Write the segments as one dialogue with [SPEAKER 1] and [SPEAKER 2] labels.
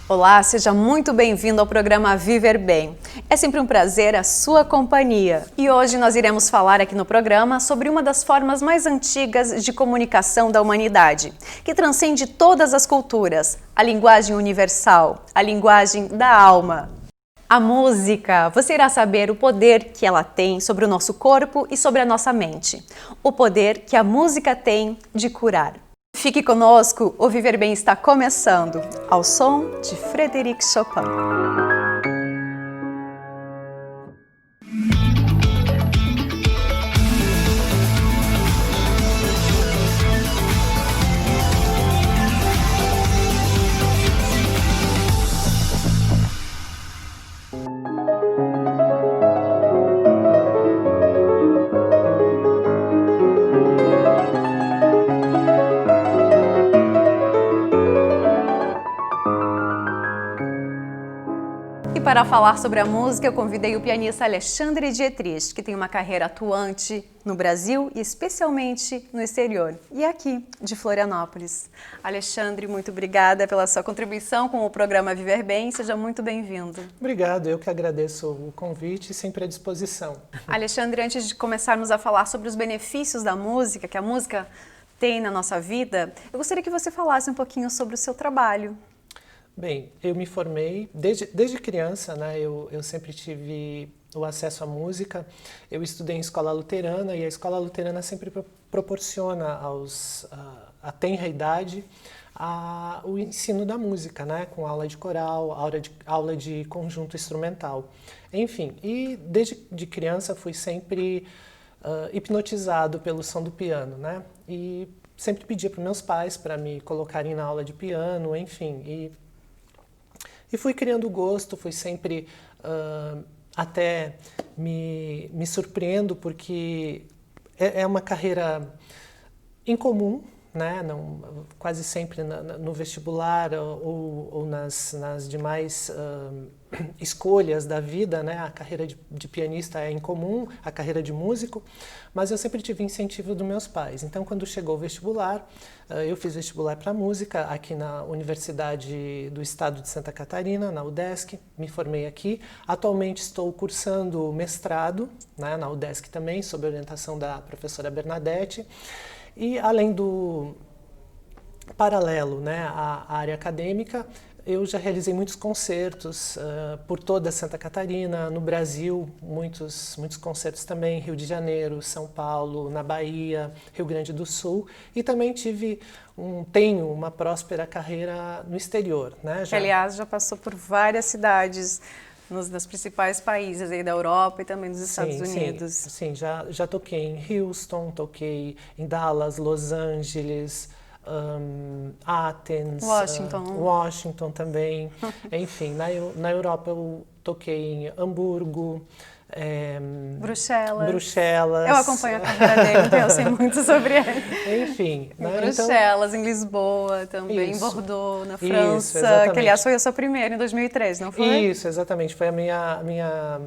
[SPEAKER 1] Olá, seja muito bem-vindo ao programa Viver Bem. É sempre um prazer a sua companhia. E hoje nós iremos falar aqui no programa sobre uma das formas mais antigas de comunicação da humanidade, que transcende todas as culturas, a linguagem universal, a linguagem da alma. A música, você irá saber o poder que ela tem sobre o nosso corpo e sobre a nossa mente. O poder que a música tem de curar. Fique conosco, o Viver Bem está começando, ao som de Frédéric Chopin. E para falar sobre a música, eu convidei o pianista Alexandre Dietrich, que tem uma carreira atuante no Brasil e especialmente no exterior, e aqui, de Florianópolis. Alexandre, muito obrigada pela sua contribuição com o programa Viver Bem, seja muito bem-vindo.
[SPEAKER 2] Obrigado, eu que agradeço o convite e sempre à disposição.
[SPEAKER 1] Alexandre, antes de começarmos a falar sobre os benefícios da música, que a música tem na nossa vida, eu gostaria que você falasse um pouquinho sobre o seu trabalho.
[SPEAKER 2] Bem, eu me formei desde criança, né? Eu sempre tive o acesso à música. Eu estudei em escola luterana e a escola luterana sempre proporciona à tenra idade o ensino da música, né? Com aula de coral, aula de conjunto instrumental. Enfim, e desde criança fui sempre hipnotizado pelo som do piano, né? E sempre pedia para meus pais para me colocarem na aula de piano, enfim. E fui criando gosto, fui sempre até me surpreendo porque é uma carreira incomum, né? Não, quase sempre no vestibular ou nas demais escolhas da vida, né? A carreira de pianista é incomum, a carreira de músico, mas eu sempre tive incentivo dos meus pais. Então, quando chegou o vestibular, eu fiz vestibular para música aqui na Universidade do Estado de Santa Catarina, na UDESC, me formei aqui. Atualmente estou cursando mestrado, né, na UDESC também, sob orientação da professora Bernadette. E além do paralelo, né, à área acadêmica, eu já realizei muitos concertos por toda Santa Catarina, no Brasil, muitos concertos também, Rio de Janeiro, São Paulo, na Bahia, Rio Grande do Sul, e também tenho uma próspera carreira no exterior, né?
[SPEAKER 1] Aliás, já passou por várias cidades nos principais países aí da Europa e também dos Estados Unidos.
[SPEAKER 2] Sim, já toquei em Houston, toquei em Dallas, Los Angeles, Athens, Washington também. Enfim, na Europa eu toquei em Hamburgo, Bruxelas.
[SPEAKER 1] Eu acompanho a carreira dele, então eu sei muito sobre ele.
[SPEAKER 2] Enfim.
[SPEAKER 1] Em Bruxelas, em Lisboa também,
[SPEAKER 2] Isso.
[SPEAKER 1] Em Bordeaux, na França, que aliás foi a sua primeira em 2003, não foi?
[SPEAKER 2] Isso, exatamente. Foi a minha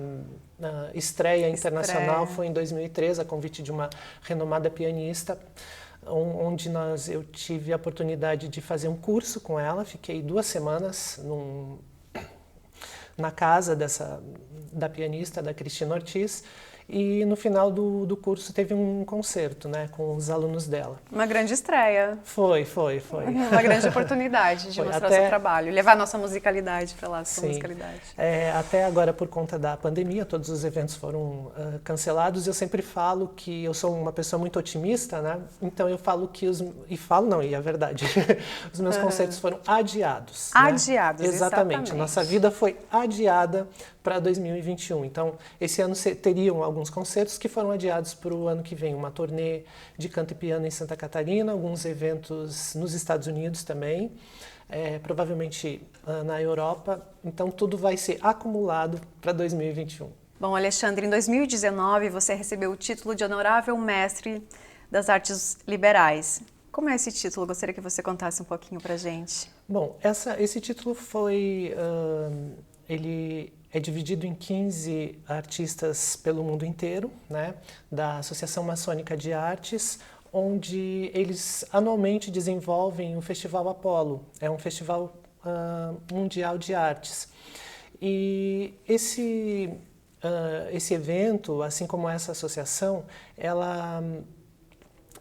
[SPEAKER 2] estreia internacional, foi em 2003, a convite de uma renomada pianista, onde eu tive a oportunidade de fazer um curso com ela. Fiquei 2 semanas na casa da pianista, da Cristina Ortiz, e no final do curso teve um concerto, né, com os alunos dela.
[SPEAKER 1] Uma grande estreia.
[SPEAKER 2] Foi.
[SPEAKER 1] Uma grande oportunidade de mostrar seu trabalho, levar nossa musicalidade para lá, sua musicalidade.
[SPEAKER 2] Até agora, por conta da pandemia, todos os eventos foram cancelados. Eu sempre falo que eu sou uma pessoa muito otimista, né? Então eu falo e é verdade, os meus concertos foram adiados.
[SPEAKER 1] Adiados,
[SPEAKER 2] né? Exatamente. Nossa vida foi adiada para 2021. Então, esse ano teriam alguns concertos que foram adiados para o ano que vem. Uma turnê de canto e piano em Santa Catarina, alguns eventos nos Estados Unidos também, provavelmente na Europa. Então, tudo vai ser acumulado para 2021.
[SPEAKER 1] Bom, Alexandre, em 2019 você recebeu o título de Honorável Mestre das Artes Liberais. Como é esse título? Gostaria que você contasse um pouquinho para a gente.
[SPEAKER 2] Bom, esse título ele é dividido em 15 artistas pelo mundo inteiro, né, da Associação Maçônica de Artes, onde eles anualmente desenvolvem o Festival Apollo. É um festival Mundial de Artes. E esse evento, assim como essa associação, ela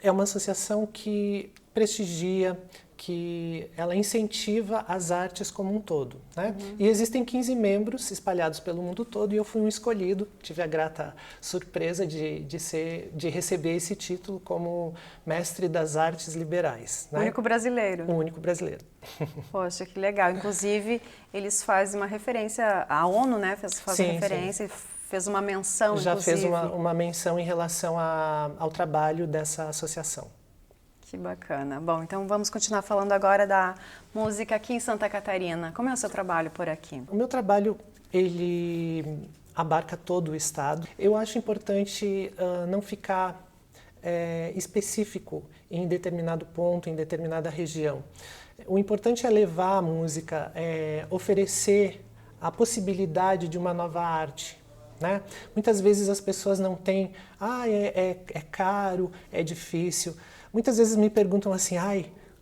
[SPEAKER 2] é uma associação que prestigia, que ela incentiva as artes como um todo, né? E existem 15 membros espalhados pelo mundo todo e eu fui um escolhido, tive a grata surpresa de receber esse título como mestre das artes liberais, né?
[SPEAKER 1] Único brasileiro.
[SPEAKER 2] O único brasileiro.
[SPEAKER 1] Poxa, que legal. Inclusive, eles fazem uma referência, a ONU, né, faz
[SPEAKER 2] Sim,
[SPEAKER 1] referência, fez uma menção,
[SPEAKER 2] já
[SPEAKER 1] inclusive.
[SPEAKER 2] fez uma menção em relação ao trabalho dessa associação.
[SPEAKER 1] Que bacana. Bom, então vamos continuar falando agora da música aqui em Santa Catarina. Como é o seu trabalho por aqui?
[SPEAKER 2] O meu trabalho, ele abarca todo o estado. Eu acho importante não ficar específico em determinado ponto, em determinada região. O importante é levar a música, oferecer a possibilidade de uma nova arte, né? Muitas vezes as pessoas não têm, é caro, é difícil. Muitas vezes me perguntam assim,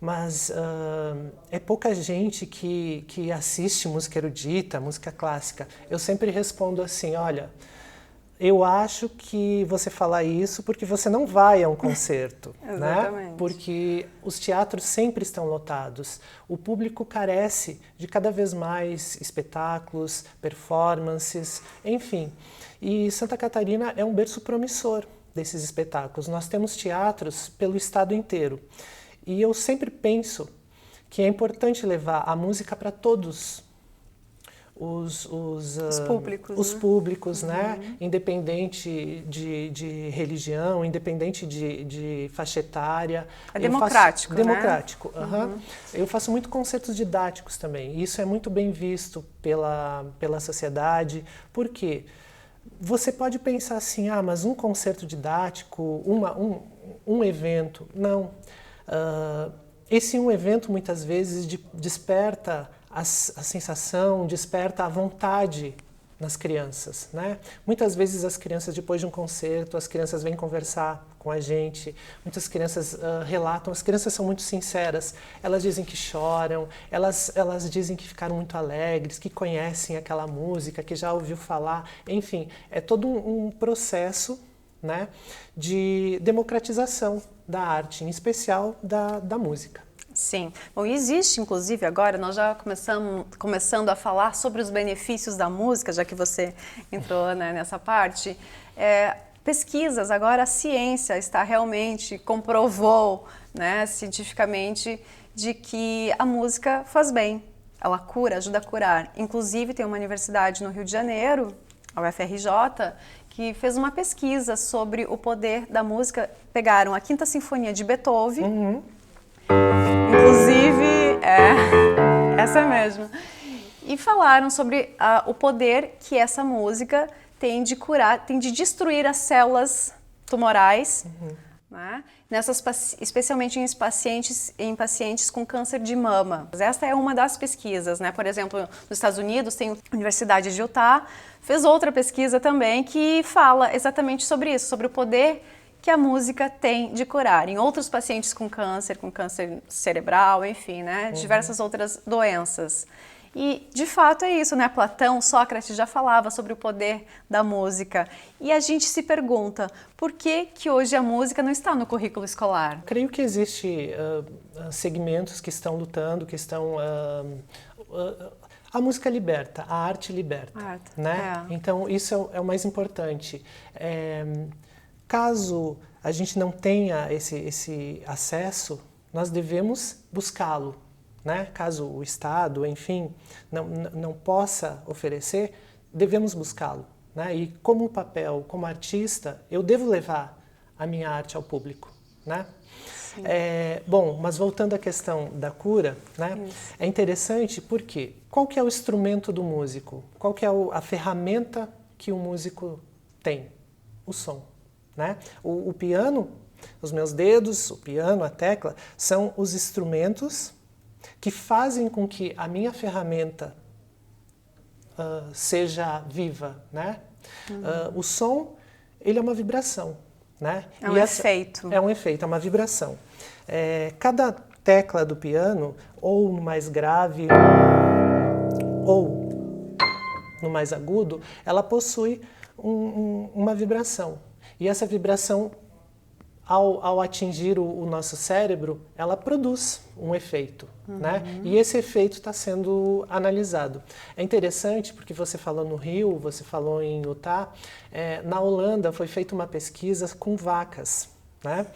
[SPEAKER 2] mas é pouca gente que assiste música erudita, música clássica. Eu sempre respondo assim, olha, eu acho que você fala isso porque você não vai a um concerto, né? Porque os teatros sempre estão lotados. O público carece de cada vez mais espetáculos, performances, enfim. E Santa Catarina é um berço promissor desses espetáculos. Nós temos teatros pelo estado inteiro. E eu sempre penso que é importante levar a música para todos os públicos, né? Independente de religião, independente de faixa etária.
[SPEAKER 1] É democrático, né?
[SPEAKER 2] Democrático. Eu faço muito concertos didáticos também. E isso é muito bem visto pela sociedade. Por quê? Você pode pensar assim, mas um concerto didático, um evento. Não. Esse um evento, muitas vezes, desperta a sensação, desperta a vontade nas crianças, né? Muitas vezes as crianças, depois de um concerto, as crianças vêm conversar com a gente, muitas crianças relatam, as crianças são muito sinceras, elas dizem que choram, elas dizem que ficaram muito alegres, que conhecem aquela música, que já ouviu falar, enfim, é todo um processo, né, de democratização da arte, em especial da música.
[SPEAKER 1] Sim. Bom, existe, inclusive, agora, nós já começando a falar sobre os benefícios da música, já que você entrou, né, nessa parte. Pesquisas, agora a ciência realmente comprovou, né, cientificamente, de que a música faz bem. Ela cura, ajuda a curar. Inclusive, tem uma universidade no Rio de Janeiro, a UFRJ, que fez uma pesquisa sobre o poder da música. Pegaram a Quinta Sinfonia de Beethoven, inclusive, essa mesmo, e falaram sobre o poder que essa música tem de curar, tem de destruir as células tumorais, né? Especialmente em pacientes com câncer de mama. Esta é uma das pesquisas, né? Por exemplo, nos Estados Unidos tem a Universidade de Utah, fez outra pesquisa também que fala exatamente sobre isso, sobre o poder que a música tem de curar em outros pacientes com câncer cerebral, enfim, né? Diversas outras doenças. E, de fato, é isso, né? Platão, Sócrates já falava sobre o poder da música. E a gente se pergunta, por que hoje a música não está no currículo escolar?
[SPEAKER 2] Creio que existem segmentos que estão lutando, que estão... a música liberta, a arte liberta, né? Então, isso é o mais importante. Caso a gente não tenha esse acesso, nós devemos buscá-lo, né? Caso o Estado, enfim, não possa oferecer, devemos buscá-lo, né? E como papel, como artista, eu devo levar a minha arte ao público, né? Bom, mas voltando à questão da cura, né? É interessante porque qual que é o instrumento do músico? Qual que é a ferramenta que o músico tem? O som, né? O piano, os meus dedos, o piano, a tecla, são os instrumentos que fazem com que a minha ferramenta seja viva, né? O som, ele é uma vibração, né?
[SPEAKER 1] É um efeito.
[SPEAKER 2] É um efeito, é uma vibração. Cada tecla do piano, ou no mais grave, ou no mais agudo, ela possui uma vibração. E essa vibração, ao atingir o nosso cérebro, ela produz um efeito, né? E esse efeito está sendo analisado. É interessante porque você falou no Rio, você falou em Utah, na Holanda foi feita uma pesquisa com vacas, né?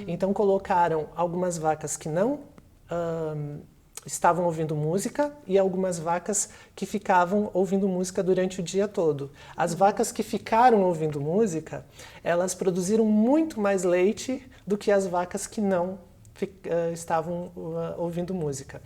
[SPEAKER 2] Então colocaram algumas vacas que não estavam ouvindo música e algumas vacas que ficavam ouvindo música durante o dia todo. As vacas que ficaram ouvindo música, elas produziram muito mais leite do que as vacas que não estavam ouvindo música.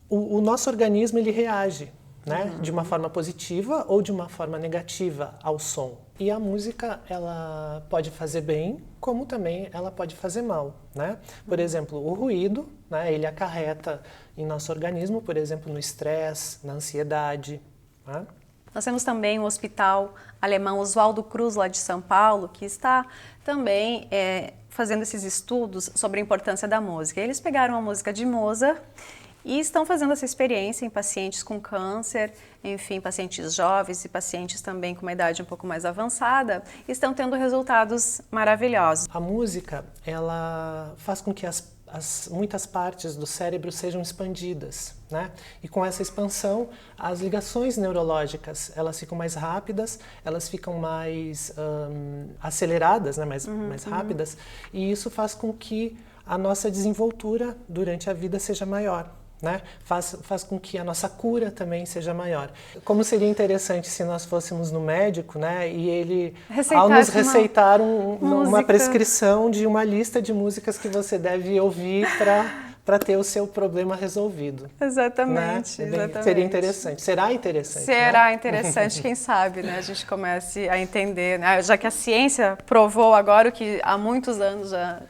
[SPEAKER 2] O nosso organismo ele reage, né, de uma forma positiva ou de uma forma negativa ao som. E a música, ela pode fazer bem, como também ela pode fazer mal, né? Por exemplo, o ruído, né, ele acarreta em nosso organismo, por exemplo, no estresse, na ansiedade, né?
[SPEAKER 1] Nós temos também o Hospital Alemão Oswaldo Cruz, lá de São Paulo, que está também fazendo esses estudos sobre a importância da música. Eles pegaram a música de Mozart e estão fazendo essa experiência em pacientes com câncer, enfim, pacientes jovens e pacientes também com uma idade um pouco mais avançada, estão tendo resultados maravilhosos.
[SPEAKER 2] A música, ela faz com que muitas partes do cérebro sejam expandidas, né? E com essa expansão, as ligações neurológicas, elas ficam mais rápidas, elas ficam mais aceleradas, né? mais rápidas, e isso faz com que a nossa desenvoltura durante a vida seja maior. Né? Faz com que a nossa cura também seja maior. Como seria interessante se nós fôssemos no médico, né? E ele, ao nos receitar uma prescrição de uma lista de músicas que você deve ouvir para ter o seu problema resolvido.
[SPEAKER 1] Exatamente,
[SPEAKER 2] né?
[SPEAKER 1] exatamente.
[SPEAKER 2] Seria interessante. Será interessante.
[SPEAKER 1] Será
[SPEAKER 2] né?
[SPEAKER 1] interessante, quem sabe, né? A gente comece a entender, né? Já que a ciência provou agora o que há muitos anos já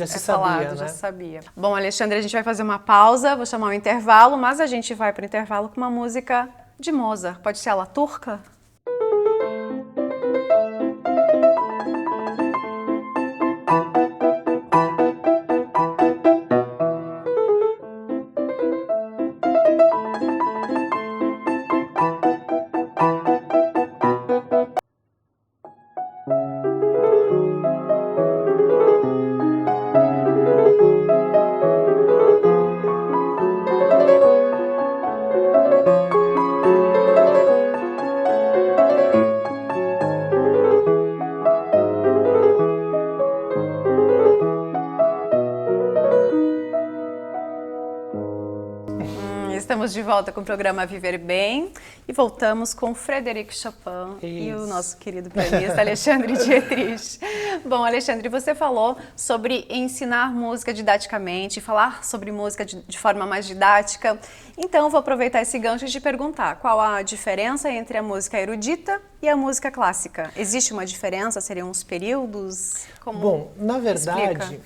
[SPEAKER 2] se
[SPEAKER 1] falado,
[SPEAKER 2] sabia, né?
[SPEAKER 1] já se sabia. Bom, Alexandre, a gente vai fazer uma pausa, vou chamar um intervalo, mas a gente vai para o intervalo com uma música de Mozart. Pode ser a La Turca? Estamos de volta com o programa Viver Bem e voltamos com Frédéric Chopin e o nosso querido pianista Alexandre Dietrich. Bom, Alexandre, você falou sobre ensinar música didaticamente, falar sobre música de forma mais didática. Então, eu vou aproveitar esse gancho e te perguntar qual a diferença entre a música erudita e a música clássica. Existe uma diferença? Seriam os períodos?
[SPEAKER 2] Bom, na verdade,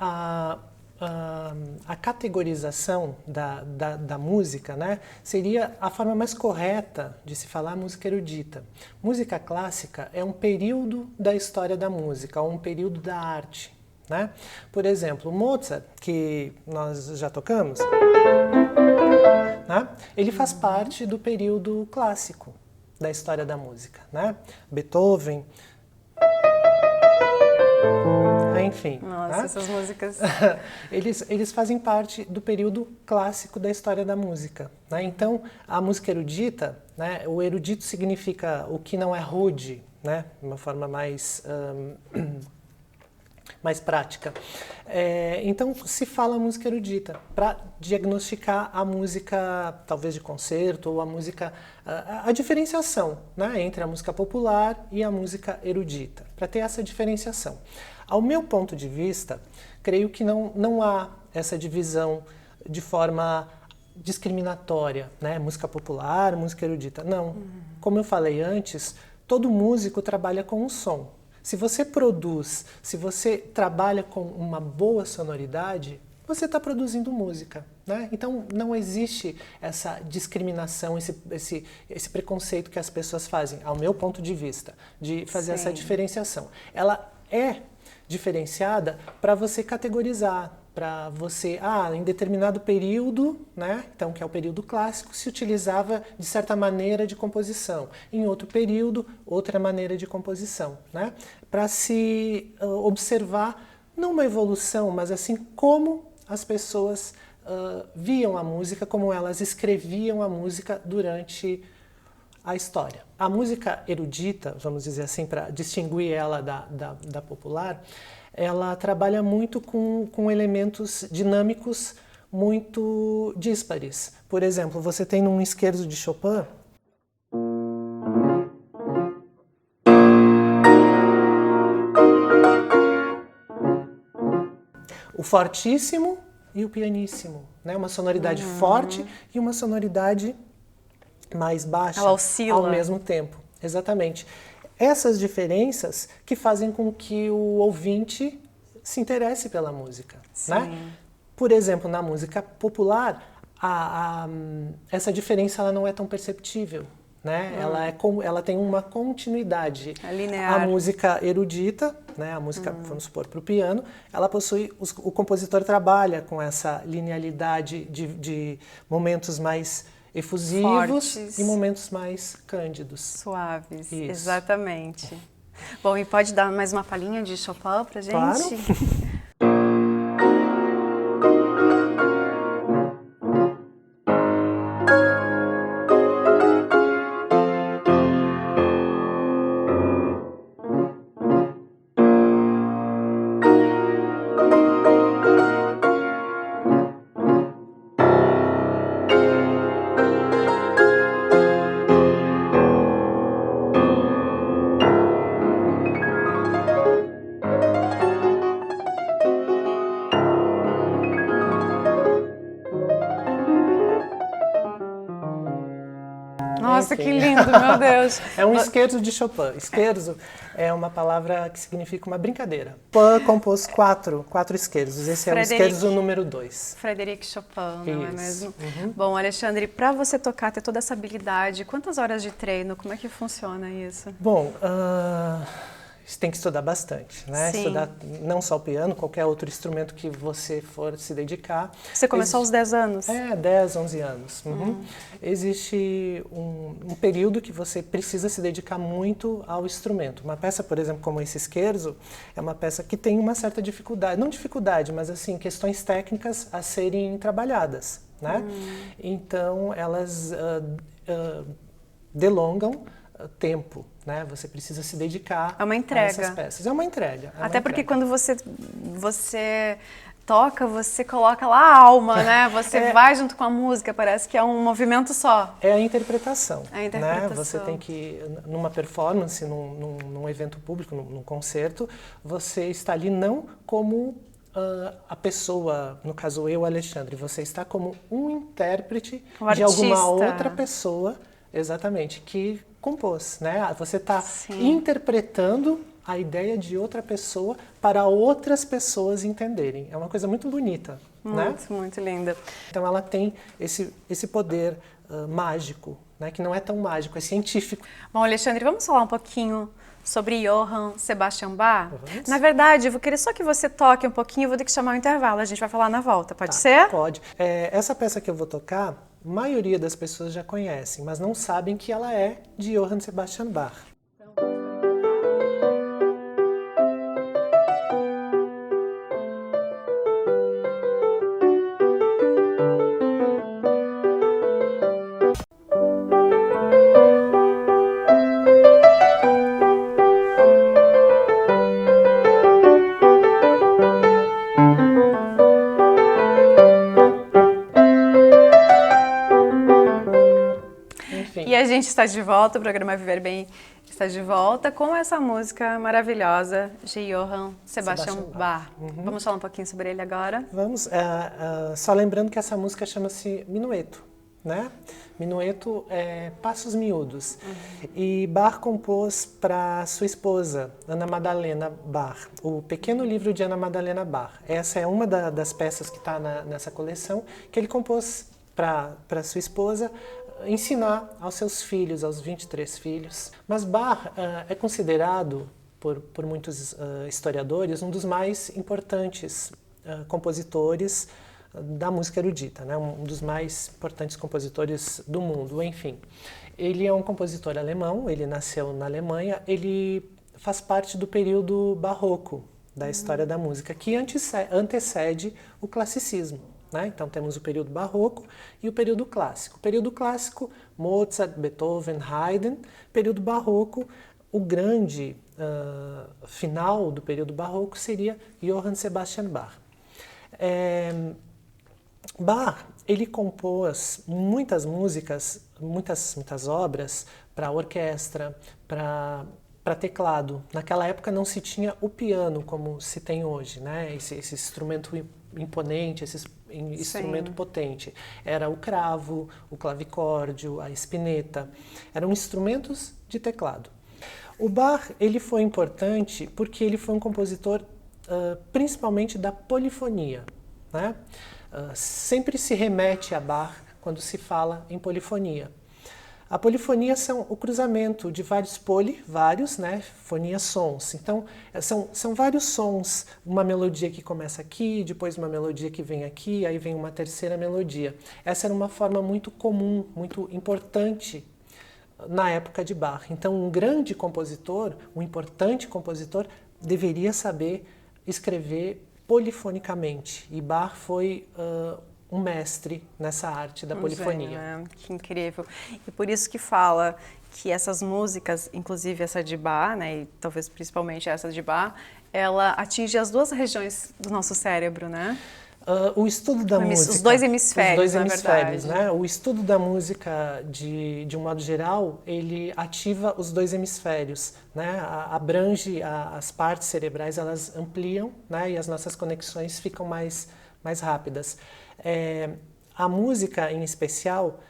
[SPEAKER 2] a categorização da música, né, seria a forma mais correta de se falar música erudita. Música clássica é um período da história da música, ou um período da arte, né? Por exemplo, Mozart, que nós já tocamos, né, ele faz parte do período clássico da história da música, né? Beethoven, enfim.
[SPEAKER 1] Nossa,
[SPEAKER 2] né?
[SPEAKER 1] essas músicas.
[SPEAKER 2] Eles fazem parte do período clássico da história da música. Né? Então, a música erudita, né? O erudito significa o que não é rude, né? De uma forma mais prática. Então, se fala música erudita para diagnosticar a música, talvez de concerto, ou a música, a diferenciação, né, entre a música popular e a música erudita, para ter essa diferenciação. Ao meu ponto de vista, creio que não há essa divisão de forma discriminatória, né, música popular, música erudita. Não. Como eu falei antes, todo músico trabalha com um som. Se você produz, se você trabalha com uma boa sonoridade, você está produzindo música, né? Então não existe essa discriminação, esse preconceito que as pessoas fazem, ao meu ponto de vista, de fazer essa diferenciação. Ela é diferenciada para você categorizar, para você, em determinado período, né, então que é o período clássico, se utilizava de certa maneira de composição. Em outro período, outra maneira de composição, né, para se observar não uma evolução, mas assim como as pessoas viam a música, como elas escreviam a música durante a história. A música erudita, vamos dizer assim, para distinguir ela da popular, ela trabalha muito com elementos dinâmicos muito díspares. Por exemplo, você tem num scherzo de Chopin o fortíssimo e o pianíssimo, né? Uma sonoridade forte e uma sonoridade mais baixa
[SPEAKER 1] Ela oscila
[SPEAKER 2] ao mesmo tempo. Exatamente. Essas diferenças que fazem com que o ouvinte se interesse pela música, né? Por exemplo, na música popular, essa diferença ela não é tão perceptível, né? Ela tem uma continuidade.
[SPEAKER 1] É linear.
[SPEAKER 2] A música erudita, né? A música, vamos supor, para o piano, ela possui, o compositor trabalha com essa linearidade de momentos mais efusivos
[SPEAKER 1] fortes
[SPEAKER 2] e momentos mais cândidos.
[SPEAKER 1] Suaves,
[SPEAKER 2] Isso.
[SPEAKER 1] exatamente. Bom, e pode dar mais uma palhinha de Chopin pra gente?
[SPEAKER 2] Claro.
[SPEAKER 1] Nossa,
[SPEAKER 2] Enfim.
[SPEAKER 1] que lindo, meu Deus.
[SPEAKER 2] É um scherzo de Chopin. Scherzo é uma palavra que significa uma brincadeira. Chopin compôs quatro scherzos. Esse é o scherzo número 2.
[SPEAKER 1] Frédéric Chopin, não é mesmo?
[SPEAKER 2] Uhum.
[SPEAKER 1] Bom, Alexandre, para você tocar, ter toda essa habilidade, quantas horas de treino? Como é que funciona isso?
[SPEAKER 2] Bom, você tem que estudar bastante, né?
[SPEAKER 1] Sim.
[SPEAKER 2] Estudar não só o piano, qualquer outro instrumento que você for se dedicar.
[SPEAKER 1] Você começou aos 10 anos?
[SPEAKER 2] 10, 11 anos. Uhum. Existe um período que você precisa se dedicar muito ao instrumento. Uma peça, por exemplo, como esse scherzo, é uma peça que tem uma certa dificuldade, não dificuldade, mas assim, questões técnicas a serem trabalhadas, né? Então, elas delongam tempo, né? Você precisa se dedicar
[SPEAKER 1] a
[SPEAKER 2] essas peças. É uma entrega.
[SPEAKER 1] Até porque quando você toca, você coloca lá a alma, né? Você vai junto com a música, parece que é um movimento só.
[SPEAKER 2] É a interpretação.
[SPEAKER 1] A interpretação.
[SPEAKER 2] Né? Você tem que, numa performance, num evento público, num concerto, você está ali não como a pessoa, no caso eu, Alexandre, você está como um intérprete de alguma outra pessoa, exatamente, que compôs, né? Você está interpretando a ideia de outra pessoa para outras pessoas entenderem. É uma coisa muito bonita, né?
[SPEAKER 1] Muito linda.
[SPEAKER 2] Então ela tem esse poder mágico, né? Que não é tão mágico, é científico.
[SPEAKER 1] Bom, Alexandre, vamos falar um pouquinho sobre Johann Sebastian Bach? Na verdade, eu vou querer só que você toque um pouquinho, eu vou ter que chamar o intervalo, a gente vai falar na volta, pode ser?
[SPEAKER 2] Pode. Essa peça que eu vou tocar, a maioria das pessoas já conhecem, mas não sabem que ela é de Johann Sebastian Bach.
[SPEAKER 1] E a gente está de volta, o programa Viver Bem está de volta com essa música maravilhosa de Johann Sebastian Bach. Vamos falar um pouquinho sobre ele agora?
[SPEAKER 2] Vamos, só lembrando que essa música chama-se Minueto, né? Minueto é passos miúdos. E Bach compôs para sua esposa, Ana Madalena Bach, o Pequeno Livro de Ana Madalena Bach. Essa é uma das peças que está nessa coleção, que ele compôs para sua esposa ensinar aos seus filhos, aos 23 filhos. Mas Bach é considerado, por muitos historiadores, um dos mais importantes compositores da música erudita, né? Um dos mais importantes compositores do mundo, enfim. Ele é um compositor alemão, ele nasceu na Alemanha, ele faz parte do período barroco da história da música, que antecede o classicismo, né? Então temos o período barroco e o período clássico. O período clássico, Mozart, Beethoven, Haydn. Período barroco, o grande final do período barroco seria Johann Sebastian Bach. Bach, ele compôs muitas músicas, muitas obras para orquestra, para teclado. Naquela época não se tinha o piano como se tem hoje, né? Esse instrumento imponente, esse instrumento potente. Era o cravo, o clavicórdio, a espineta. Eram instrumentos de teclado. O Bach, ele foi importante porque ele foi um compositor principalmente da polifonia, né? Sempre se remete a Bach quando se fala em polifonia. A polifonia são o cruzamento de vários né? Fonia, sons. Então, são vários sons, uma melodia que começa aqui, depois uma melodia que vem aqui, aí vem uma terceira melodia. Essa era uma forma muito comum, muito importante na época de Bach. Então, um grande compositor, um importante compositor, deveria saber escrever polifonicamente. E Bach foi um mestre nessa arte da polifonia.
[SPEAKER 1] Né? Que incrível. E por isso que fala que essas músicas, inclusive essa de Bach, né, e talvez principalmente essa de Bach, ela atinge as duas regiões do nosso cérebro, né?
[SPEAKER 2] O estudo da música...
[SPEAKER 1] Os dois hemisférios,
[SPEAKER 2] na verdade. Né? O estudo da música, de um modo geral, ele ativa os dois hemisférios, né? Abrange as partes cerebrais, elas ampliam, né? E as nossas conexões ficam mais rápidas. A música, em especial,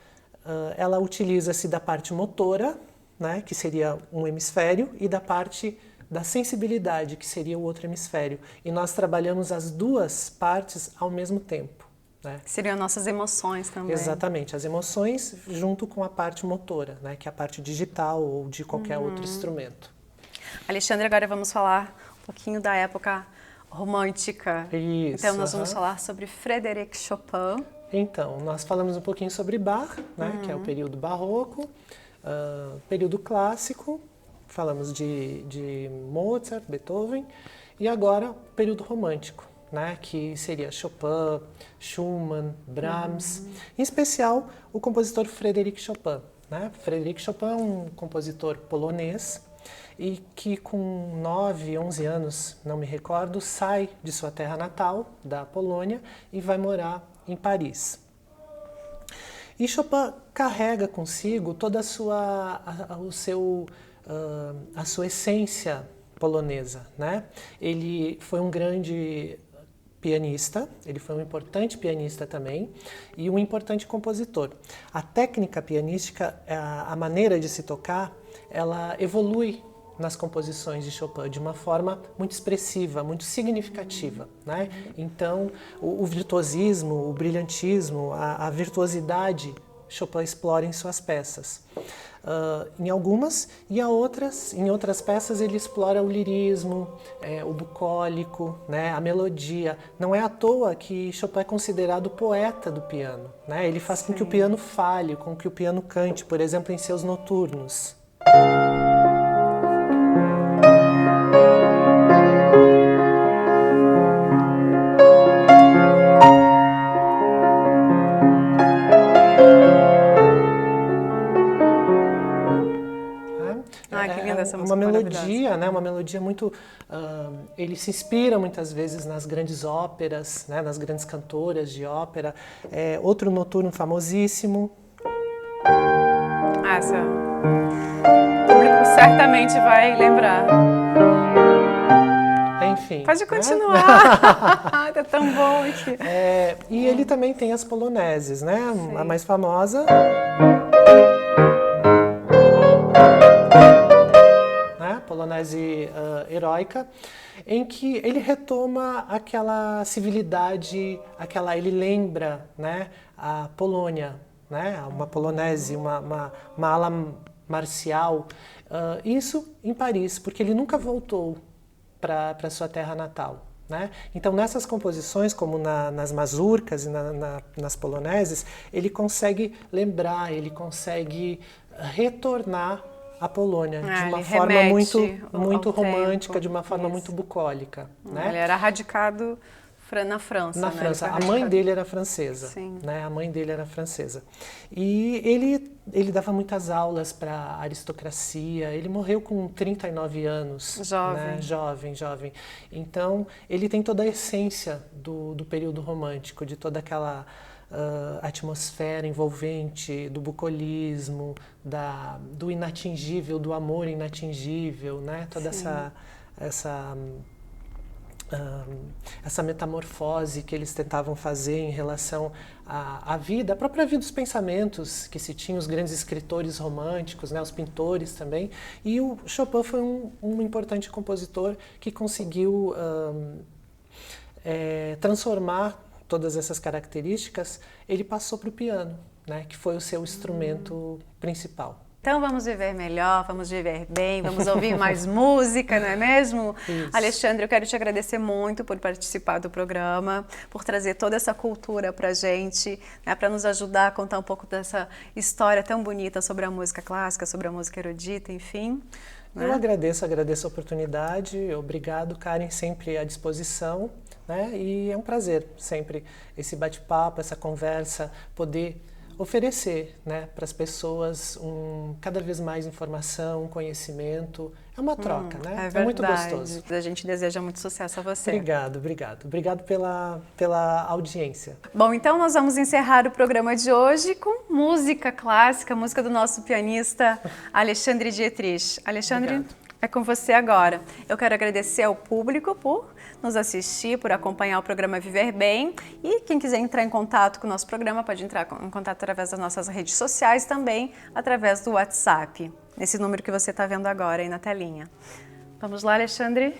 [SPEAKER 2] ela utiliza-se da parte motora, né? Que seria um hemisfério, e da parte da sensibilidade, que seria o outro hemisfério. E nós trabalhamos as duas partes ao mesmo tempo, né?
[SPEAKER 1] Seriam nossas emoções também.
[SPEAKER 2] Exatamente, as emoções junto com a parte motora, né? Que é a parte digital ou de qualquer outro instrumento.
[SPEAKER 1] Alexandre, agora vamos falar um pouquinho da época romântica.
[SPEAKER 2] Isso,
[SPEAKER 1] então nós vamos falar sobre Frédéric Chopin.
[SPEAKER 2] Então, nós falamos um pouquinho sobre Bach, né? Que é o período barroco, período clássico. Falamos de Mozart, Beethoven, e agora o período romântico, né, que seria Chopin, Schumann, Brahms, em especial o compositor Frédéric Chopin. Né? Frédéric Chopin é um compositor polonês e que com 9, 11 anos, não me recordo, sai de sua terra natal, da Polônia, e vai morar em Paris. E Chopin carrega consigo toda a sua essência polonesa, né? Ele foi um grande pianista, ele foi um importante pianista também e um importante compositor. A técnica pianística, a maneira de se tocar, ela evolui nas composições de Chopin de uma forma muito expressiva, muito significativa, né? Então, o virtuosismo, o brilhantismo, a virtuosidade, Chopin explora em suas peças. Em algumas, e em outras peças ele explora o lirismo, o bucólico, né, a melodia. Não é à toa que Chopin é considerado o poeta do piano, né? Ele faz com que o piano fale, com que o piano cante, por exemplo, em seus noturnos. Uma melodia, né? Uma melodia muito... ele se inspira muitas vezes nas grandes óperas, né? Nas grandes cantoras de ópera. Outro noturno famosíssimo.
[SPEAKER 1] Essa. O público certamente vai lembrar.
[SPEAKER 2] Enfim.
[SPEAKER 1] Pode continuar. Tá tão bom aqui.
[SPEAKER 2] E ele também tem as poloneses, né? Sim. A mais famosa... polonese heróica, em que ele retoma aquela civilidade, ele lembra, né, a Polônia, né, uma polonese, uma ala marcial, isso em Paris, porque ele nunca voltou para sua terra natal, né? Então, nessas composições, como nas mazurcas e nas poloneses, ele consegue lembrar, ele consegue retornar à Polônia de uma forma muito romântica,
[SPEAKER 1] tempo.
[SPEAKER 2] de uma forma muito bucólica. Né?
[SPEAKER 1] Ele era radicado na França.
[SPEAKER 2] Na França. A mãe dele era francesa.
[SPEAKER 1] Sim.
[SPEAKER 2] Né? A mãe dele era francesa. E ele dava muitas aulas para a aristocracia. Ele morreu com 39 anos.
[SPEAKER 1] Jovem.
[SPEAKER 2] Né? Jovem. Então, ele tem toda a essência do período romântico, de toda aquela atmosfera envolvente, do bucolismo, do inatingível, do amor inatingível, né? Toda essa metamorfose que eles tentavam fazer em relação à vida, a própria vida dos pensamentos que se tinham, os grandes escritores românticos, né, os pintores também. E o Chopin foi um importante compositor que conseguiu transformar todas essas características. Ele passou para o piano, né, que foi o seu instrumento principal.
[SPEAKER 1] Então vamos viver melhor, vamos viver bem, vamos ouvir mais música, não é mesmo?
[SPEAKER 2] Isso.
[SPEAKER 1] Alexandre, eu quero te agradecer muito por participar do programa, por trazer toda essa cultura pra gente, né, para nos ajudar a contar um pouco dessa história tão bonita sobre a música clássica, sobre a música erudita, enfim. Né?
[SPEAKER 2] Eu agradeço a oportunidade, obrigado, Karen, sempre à disposição, né? E é um prazer sempre esse bate-papo, essa conversa, poder oferecer, né, para as pessoas cada vez mais informação, conhecimento. É uma troca, né?
[SPEAKER 1] É
[SPEAKER 2] muito gostoso.
[SPEAKER 1] A gente deseja muito sucesso a você.
[SPEAKER 2] Obrigado. Obrigado pela audiência.
[SPEAKER 1] Bom, então nós vamos encerrar o programa de hoje com música clássica, música do nosso pianista Alexandre Dietrich. Alexandre,
[SPEAKER 2] Obrigado.
[SPEAKER 1] É com você agora. Eu quero agradecer ao público por nos assistir, por acompanhar o programa Viver Bem. E quem quiser entrar em contato com o nosso programa pode entrar em contato através das nossas redes sociais, também através do WhatsApp, nesse número que você está vendo agora aí na telinha. Vamos lá, Alexandre?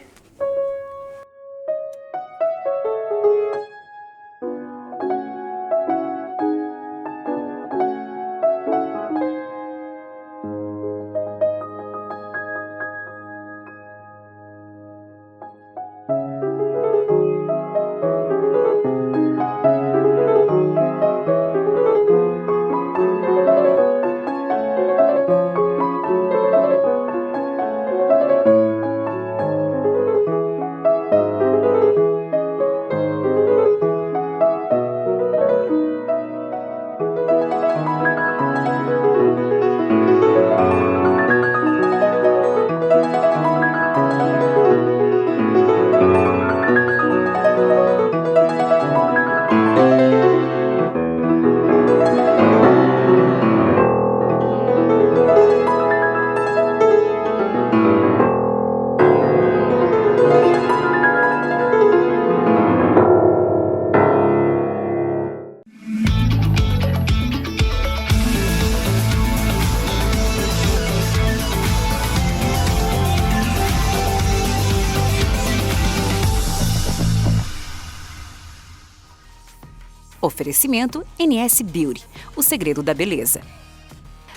[SPEAKER 3] Oferecimento NS Beauty, o segredo da beleza.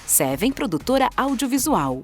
[SPEAKER 3] Seven, produtora audiovisual.